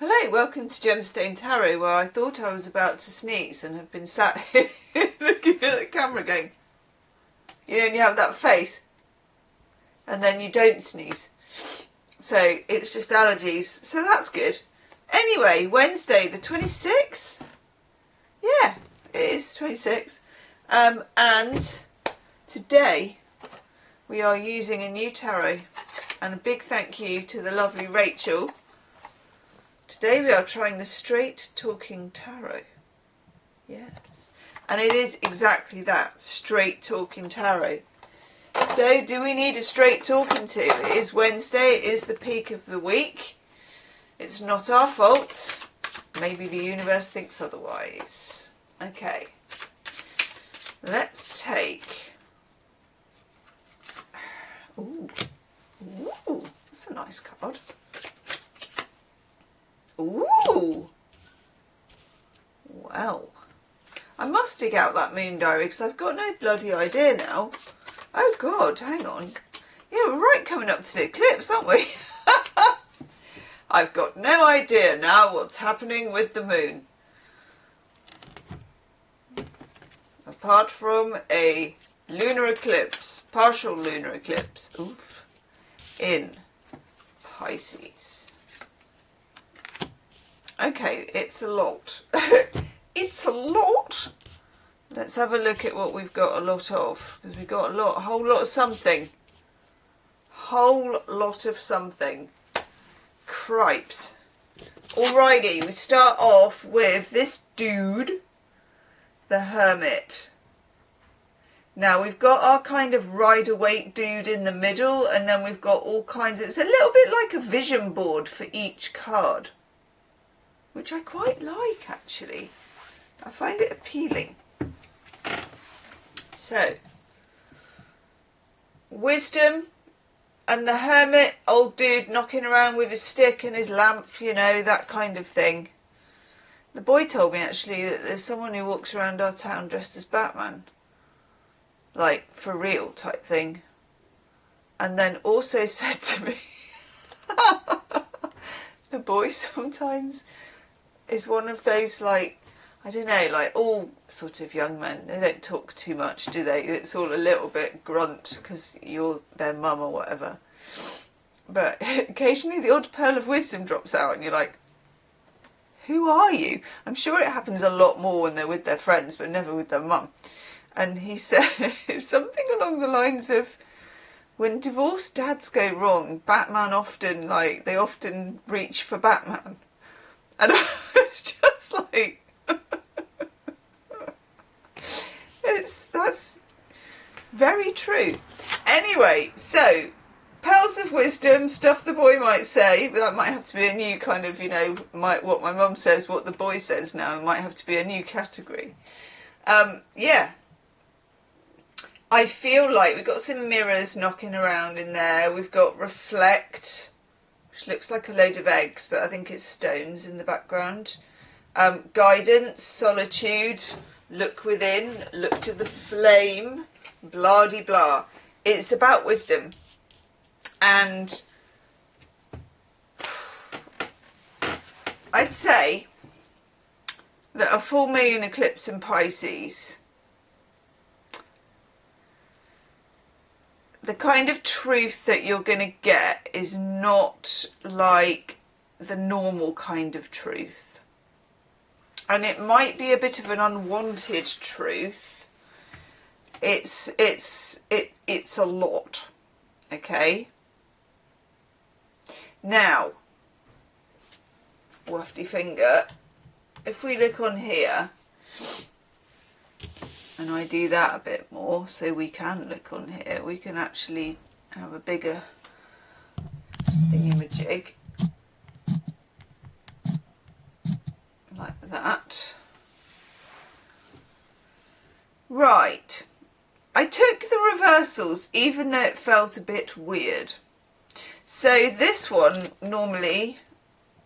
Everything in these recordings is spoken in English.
Hello, welcome to Gemstone Tarot, where I thought I was about to sneeze and have been sat here looking at the camera going, you know, and you have that face and then you don't sneeze. So it's just allergies, so that's good. Anyway, Wednesday the 26th? Yeah, it is 26. And today we are using a new tarot, and a big thank you to the lovely Rachel. Today we are trying the Straight Talking Tarot. Yes. And it is exactly that, Straight Talking Tarot. So do we need a straight talking to? It is Wednesday, it is the peak of the week. It's not our fault. Maybe the universe thinks otherwise. Okay. Let's take... Ooh. Ooh, that's a nice card. Ooh! Well, I must dig out that moon diary because I've got no bloody idea now. Oh God, hang on. Yeah, we're right coming up to the eclipse, aren't we? I've got no idea now what's happening with the moon. Apart from a lunar eclipse, partial lunar eclipse, oof, in Pisces. Okay, it's a lot. It's a lot. Let's have a look at what we've got a lot of, because we've got a whole lot of something. Whole lot of something. Cripes. Alrighty, we start off with this dude, the Hermit. Now we've got our kind of rider-waite dude in the middle, and then we've got all kinds of... It's a little bit like a vision board for each card, which I quite like, actually. I find it appealing. So, wisdom and the Hermit, old dude knocking around with his stick and his lamp, you know, that kind of thing. The boy told me, actually, that there's someone who walks around our town dressed as Batman. Like, for real type thing. And then also said to me, the boy sometimes is one of those, like, I don't know, like all sort of young men, they don't talk too much, do they? It's all a little bit grunt because you're their mum or whatever. But occasionally the odd pearl of wisdom drops out and you're like, who are you? I'm sure it happens a lot more when they're with their friends, but never with their mum. And he said something along the lines of, when divorced dads go wrong, Batman often, like, they often reach for Batman. And I was just like, that's very true. Anyway, so, pearls of wisdom, stuff the boy might say, but that might have to be a new kind of, you know, what my mum says, what the boy says now, it might have to be a new category. Yeah. I feel like we've got some mirrors knocking around in there. We've got reflect, which looks like a load of eggs, but I think it's stones in the background. Guidance, solitude, look within, look to the flame, blah de blah. It's about wisdom. And I'd say that a full moon eclipse in Pisces, the kind of truth that you're going to get is not like the normal kind of truth. And it might be a bit of an unwanted truth. It's a lot. Okay? Now, wafty finger, if we look on here, and I do that a bit more, so we can look on here, we can actually have a bigger thingamajig, like that. Right, I took the reversals even though it felt a bit weird. So this one, normally,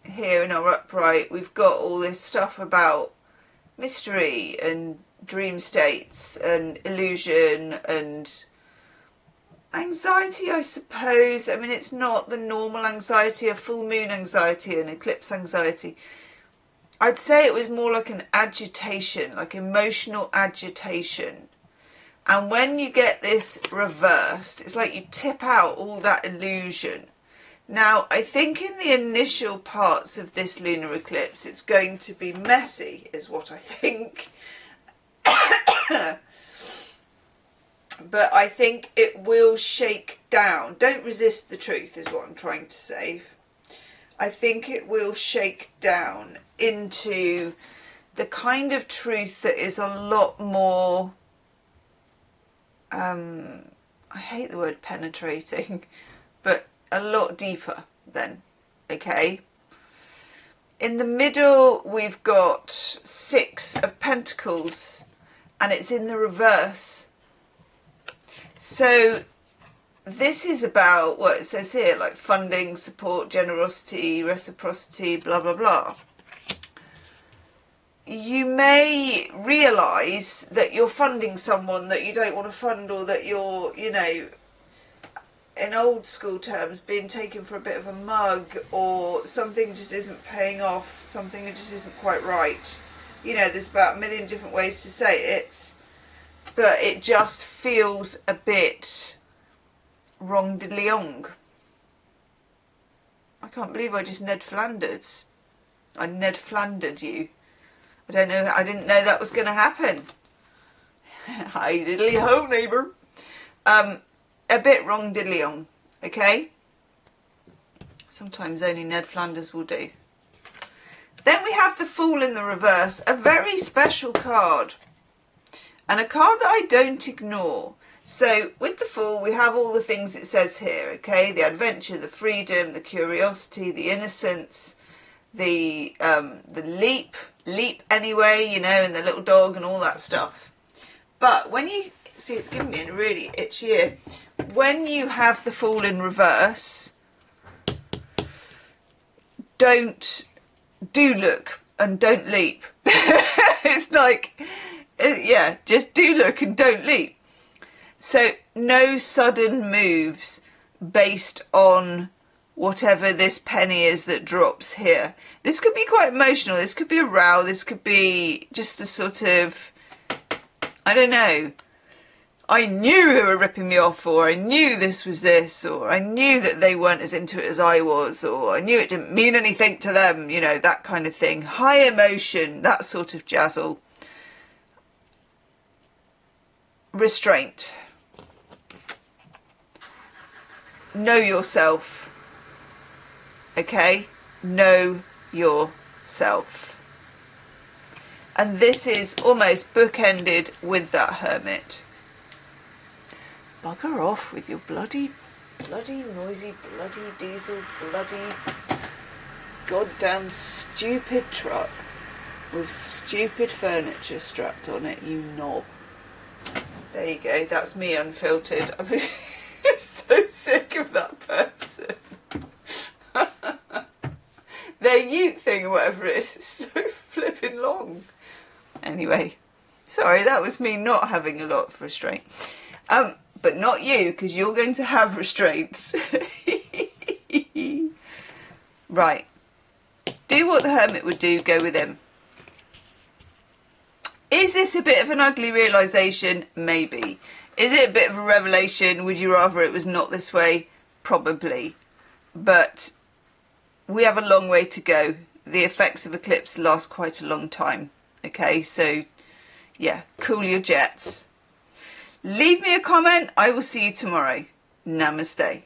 here in our upright, we've got all this stuff about mystery and dream states and illusion and Anxiety, I suppose. I mean, it's not the normal anxiety of full moon anxiety and eclipse anxiety. I'd say it was more like an agitation, like emotional agitation. And when you get this reversed, it's like you tip out all that illusion. Now, I think in the initial parts of this lunar eclipse, it's going to be messy, is what I think. But I think it will shake down. Don't resist the truth, is what I'm trying to say. I think it will shake down into the kind of truth that is a lot more, I hate the word penetrating, but a lot deeper then, okay? In the middle, we've got 6 of Pentacles, and it's in the reverse. So this is about what it says here, like funding, support, generosity, reciprocity, blah, blah, blah. You may realise that you're funding someone that you don't want to fund, or that you're, you know, in old school terms, being taken for a bit of a mug, or something just isn't paying off, something that just isn't quite right. You know, there's about a million different ways to say it, but it just feels a bit wrong diddly-ong. I can't believe I just Ned Flanders. I Ned Flandered you. I don't know, I didn't know that was going to happen. Hi diddly ho, neighbour. A bit wrong diddly-ong, okay? Sometimes only Ned Flanders will do. Then we have the Fool in the reverse, a very special card. And a card that I don't ignore. So with the Fool, we have all the things it says here, okay? The adventure, the freedom, the curiosity, the innocence, the leap anyway, you know, and the little dog and all that stuff. But when you see, it's giving me a really itchy ear. When you have the Fool in reverse, do look and don't leap. It's like, yeah, just do look and don't leap. So no sudden moves based on whatever this penny is that drops here. This could be quite emotional. This could be a row. This could be just a sort of, I don't know. I knew they were ripping me off, or I knew this was this, or I knew that they weren't as into it as I was, or I knew it didn't mean anything to them, you know, that kind of thing. High emotion, that sort of jazzle. Restraint. Know yourself. Okay? Know yourself. And this is almost bookended with that Hermit. Bugger off with your bloody noisy, bloody diesel, bloody goddamn stupid truck with stupid furniture strapped on it, you knob. There you go, that's me unfiltered. I'm so sick of that person. Their ute thing or whatever it is so flipping long. Anyway, sorry, that was me not having a lot of restraint. But not you, because you're going to have restraint. Right. Do what the Hermit would do, go with him. Is this a bit of an ugly realisation? Maybe. Is it a bit of a revelation? Would you rather it was not this way? Probably. But we have a long way to go. The effects of eclipse last quite a long time. Okay, so yeah, cool your jets. Leave me a comment. I will see you tomorrow. Namaste.